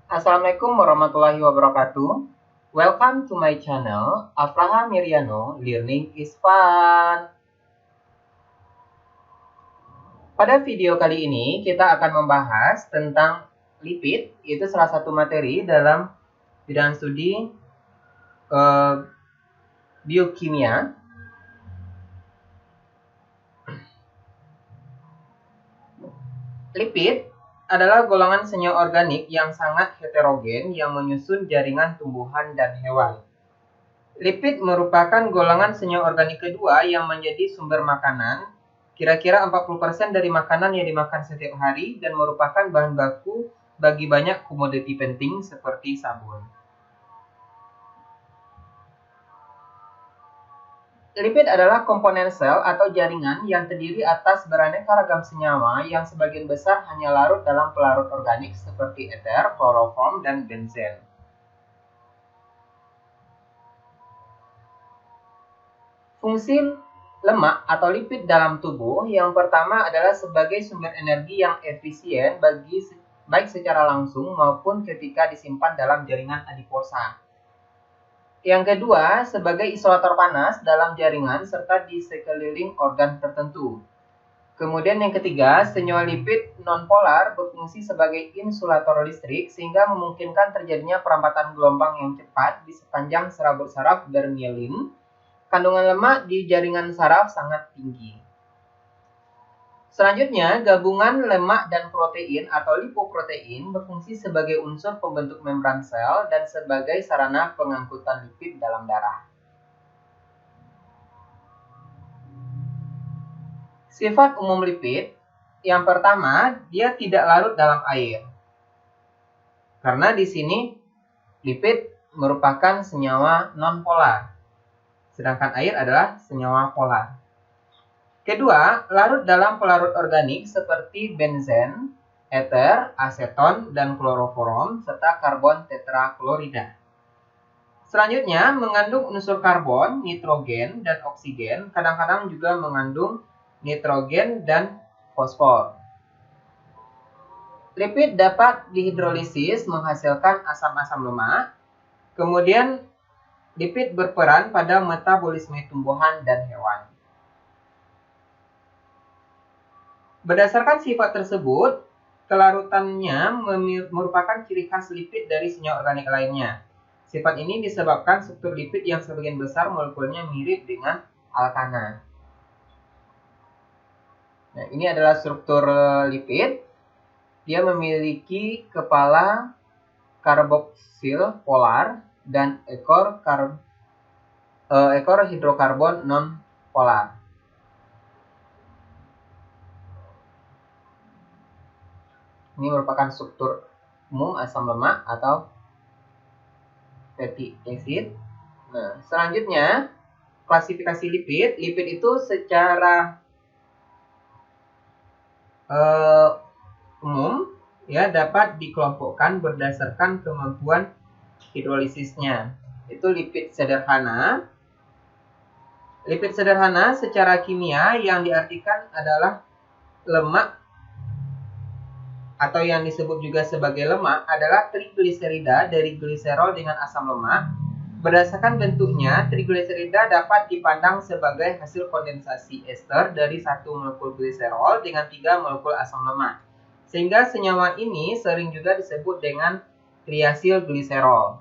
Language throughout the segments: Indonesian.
Assalamualaikum warahmatullahi wabarakatuh. Welcome to my channel, Afraha Miriano, Learning is Fun. Pada video kali ini, kita akan membahas tentang lipid, yaitu salah satu materi dalam bidang studi biokimia. Lipid adalah golongan senyawa organik yang sangat heterogen yang menyusun jaringan tumbuhan dan hewan. Lipid merupakan golongan senyawa organik kedua yang menjadi sumber makanan. Kira-kira 40% dari makanan yang dimakan setiap hari dan merupakan bahan baku bagi banyak komoditi penting seperti sabun. Lipid adalah komponen sel atau jaringan yang terdiri atas beraneka ragam senyawa yang sebagian besar hanya larut dalam pelarut organik seperti ether, kloroform, dan benzen. Fungsi lemak atau lipid dalam tubuh yang pertama adalah sebagai sumber energi yang efisien baik secara langsung maupun ketika disimpan dalam jaringan adiposa. Yang kedua, sebagai isolator panas dalam jaringan serta di sekeliling organ tertentu. Kemudian yang ketiga, senyawa lipid nonpolar berfungsi sebagai insulator listrik sehingga memungkinkan terjadinya perambatan gelombang yang cepat di sepanjang serabut saraf bermielin. Kandungan lemak di jaringan saraf sangat tinggi. Selanjutnya, gabungan lemak dan protein atau lipoprotein berfungsi sebagai unsur pembentuk membran sel dan sebagai sarana pengangkutan lipid dalam darah. Sifat umum lipid, yang pertama, dia tidak larut dalam air. Karena di sini lipid merupakan senyawa nonpolar, sedangkan air adalah senyawa polar. Kedua, larut dalam pelarut organik seperti benzen, ether, aseton, dan kloroform, serta karbon tetraklorida. Selanjutnya, mengandung unsur karbon, nitrogen, dan oksigen, kadang-kadang juga mengandung nitrogen dan fosfor. Lipid dapat dihidrolisis menghasilkan asam-asam lemak, kemudian lipid berperan pada metabolisme tumbuhan dan hewan. Berdasarkan sifat tersebut, kelarutannya merupakan ciri khas lipid dari senyawa organik lainnya. Sifat ini disebabkan struktur lipid yang sebagian besar molekulnya mirip dengan alkana. Nah, ini adalah struktur lipid. Dia memiliki kepala karboksil polar dan ekor hidrokarbon non polar. Ini merupakan struktur umum asam lemak atau fatty acid. Nah, selanjutnya klasifikasi lipid. Lipid itu secara umum ya dapat dikelompokkan berdasarkan kemampuan hidrolisisnya. Itu lipid sederhana. Lipid sederhana secara kimia yang diartikan adalah lemak atau yang disebut juga sebagai lemak adalah trigliserida dari gliserol dengan asam lemak. Berdasarkan bentuknya, trigliserida dapat dipandang sebagai hasil kondensasi ester dari satu molekul gliserol dengan 3 molekul asam lemak. Sehingga senyawa ini sering juga disebut dengan triasil gliserol.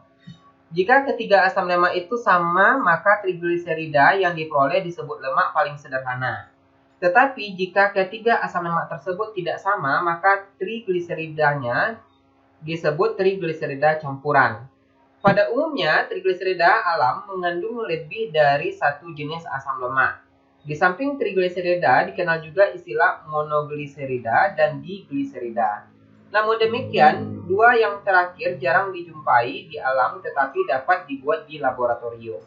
Jika ketiga asam lemak itu sama, maka trigliserida yang diperoleh disebut lemak paling sederhana. Tetapi jika ketiga asam lemak tersebut tidak sama, maka trigliseridanya disebut trigliserida campuran. Pada umumnya, trigliserida alam mengandung lebih dari satu jenis asam lemak. Di samping trigliserida dikenal juga istilah monogliserida dan digliserida. Namun demikian, dua yang terakhir jarang dijumpai di alam tetapi dapat dibuat di laboratorium.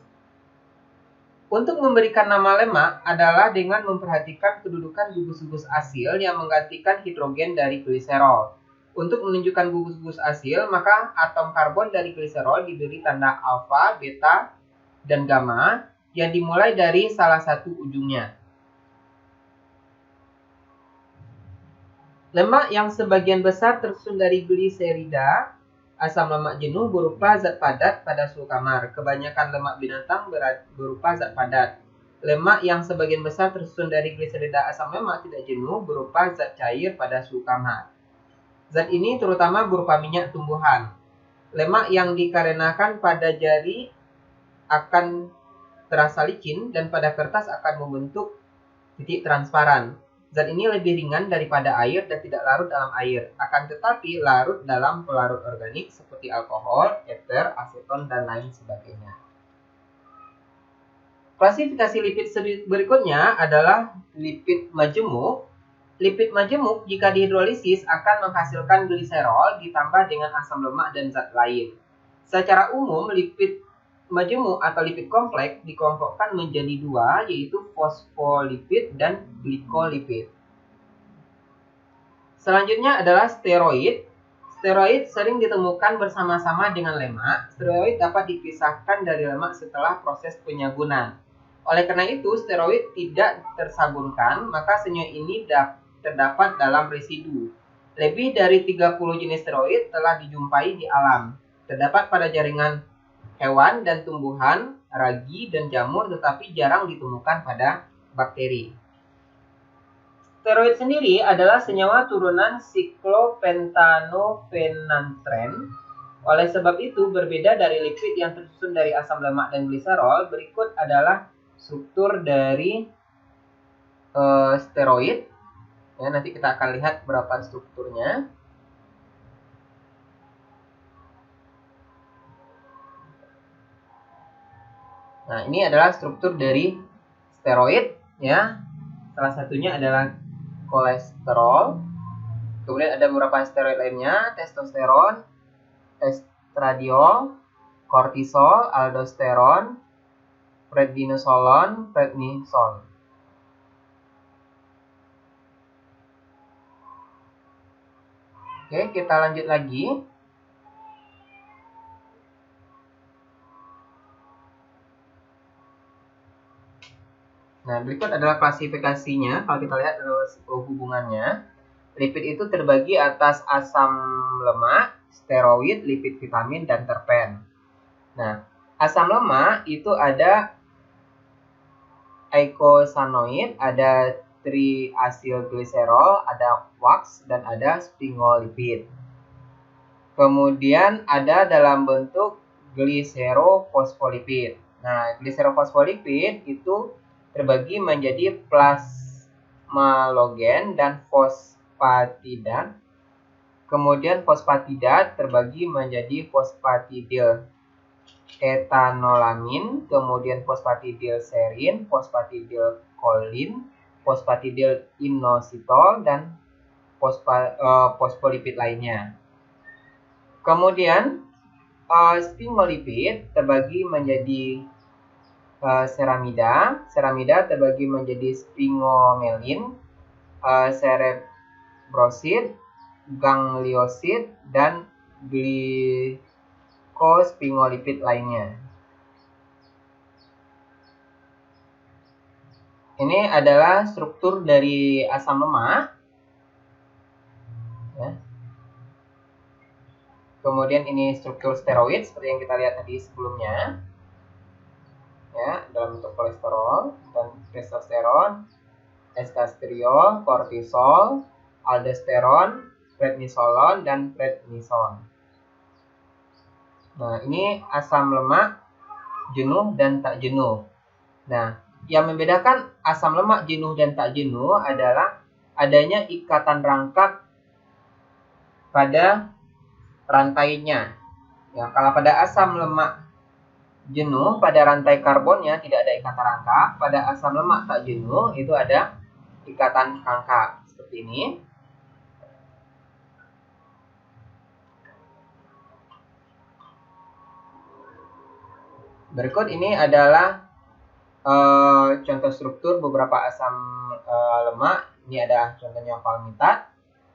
Untuk memberikan nama lemak adalah dengan memperhatikan kedudukan gugus-gugus asil yang menggantikan hidrogen dari gliserol. Untuk menunjukkan gugus-gugus asil, maka atom karbon dari gliserol diberi tanda alfa, beta, dan gamma yang dimulai dari salah satu ujungnya. Lemak yang sebagian besar tersusun dari gliserida Asam lemak jenuh berupa zat padat pada suhu kamar. Kebanyakan lemak binatang berupa zat padat. Lemak yang sebagian besar tersusun dari gliserida asam lemak tidak jenuh berupa zat cair pada suhu kamar. Zat ini terutama berupa minyak tumbuhan. Lemak yang dikarenakan pada jari akan terasa licin dan pada kertas akan membentuk titik transparan. Zat ini lebih ringan daripada air dan tidak larut dalam air, akan tetapi larut dalam pelarut organik seperti alkohol, eter, aseton, dan lain sebagainya. Klasifikasi lipid berikutnya adalah lipid majemuk. Lipid majemuk jika dihidrolisis akan menghasilkan gliserol ditambah dengan asam lemak dan zat lain. Secara umum, lipid majemuk atau lipid kompleks dikelompokkan menjadi dua, yaitu fosfolipid dan glikolipid. Selanjutnya adalah steroid. Steroid sering ditemukan bersama-sama dengan lemak. Steroid dapat dipisahkan dari lemak setelah proses penyabunan. Oleh karena itu, steroid tidak tersabunkan, maka senyawa ini terdapat dalam residu. Lebih dari 30 jenis steroid telah dijumpai di alam. Terdapat pada jaringan hewan dan tumbuhan, ragi, dan jamur, tetapi jarang ditemukan pada bakteri. Steroid sendiri adalah senyawa turunan siklopentanofenantren. Oleh sebab itu, berbeda dari lipid yang tersusun dari asam lemak dan gliserol, berikut adalah struktur dari steroid. Ya, nanti kita akan lihat berapa strukturnya. Nah, ini adalah struktur dari steroid, ya. Salah satunya adalah kolesterol. Kemudian ada beberapa steroid lainnya, testosteron, estradiol, kortisol, aldosteron, prednisolon, prednison. Oke, kita lanjut lagi. Nah, berikut adalah klasifikasinya. Kalau kita lihat hubungannya, lipid itu terbagi atas asam lemak, steroid, lipid vitamin, dan terpen. Nah, asam lemak itu ada eicosanoid, ada triacylglycerol, ada wax, dan ada sphingolipid. Kemudian ada dalam bentuk gliserofosfolipid. Nah, gliserofosfolipid itu terbagi menjadi plasmalogen dan fosfatidat. Kemudian fosfatidat terbagi menjadi fosfatidil etanolamin, kemudian fosfatidil serin, fosfatidil kolin, fosfatidil inositol, dan fosfolipid lainnya. Kemudian sphingolipid terbagi menjadi ceramida. Ceramida terbagi menjadi sphingomyelin, cerebrosid, gangliosid, dan glycosphingolipid lainnya. Ini adalah struktur dari asam lemak. Ya. Kemudian ini struktur steroid seperti yang kita lihat tadi sebelumnya. Ya, dalam bentuk kolesterol dan testosteron, estrastriol, kortisol, aldosteron, prednisolon, dan prednison. Nah, ini asam lemak jenuh dan tak jenuh. Nah, yang membedakan asam lemak jenuh dan tak jenuh adalah adanya ikatan rangkap pada rantainya. Ya, kalau pada asam lemak jenuh, pada rantai karbonnya tidak ada ikatan rangkap. Pada asam lemak tak jenuh itu ada ikatan rangkap seperti ini. Berikut ini adalah contoh struktur beberapa asam lemak. Ini ada contohnya palmitat,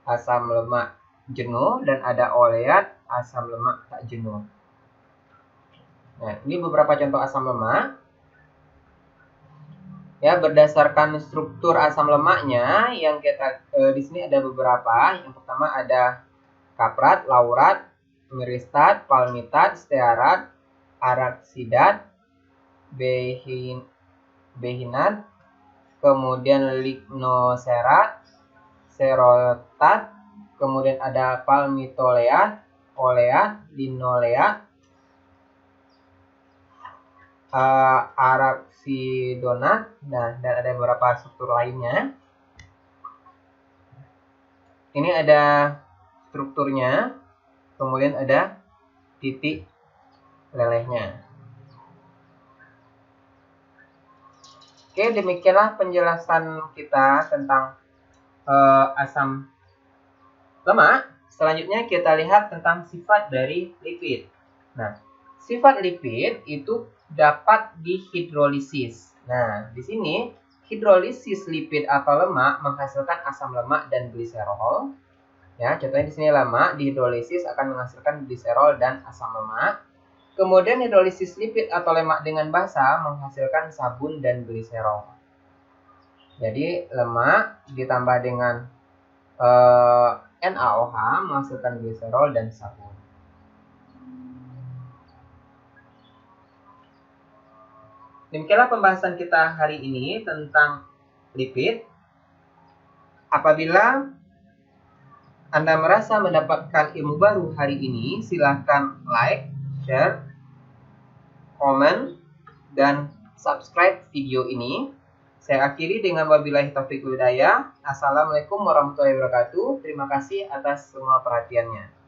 asam lemak jenuh, dan ada oleat, asam lemak tak jenuh. Nah, ini beberapa contoh asam lemak. Ya, berdasarkan struktur asam lemaknya yang kita di sini ada beberapa. Yang pertama ada kaprat, laurat, miristat, palmitat, stearat, araksidat, behinat, kemudian lignocerat, serotat, kemudian ada palmitolea, olea, linolea, araksidonat, dan ada beberapa struktur lainnya. Ini ada strukturnya, kemudian ada titik lelehnya. Oke, demikianlah penjelasan kita tentang asam lemak. Selanjutnya kita lihat tentang sifat dari lipid. Nah, sifat lipid itu dapat dihidrolisis. Nah, di sini hidrolisis lipid atau lemak menghasilkan asam lemak dan gliserol. Ya, contohnya di sini lemak dihidrolisis akan menghasilkan gliserol dan asam lemak. Kemudian hidrolisis lipid atau lemak dengan basa menghasilkan sabun dan gliserol. Jadi lemak ditambah dengan NaOH menghasilkan gliserol dan sabun. Demikianlah pembahasan kita hari ini tentang lipid. Apabila Anda merasa mendapatkan ilmu baru hari ini, silahkan like, share, komen, dan subscribe video ini. Saya akhiri dengan wabillahi taufiq wal hidayah. Assalamualaikum warahmatullahi wabarakatuh. Terima kasih atas semua perhatiannya.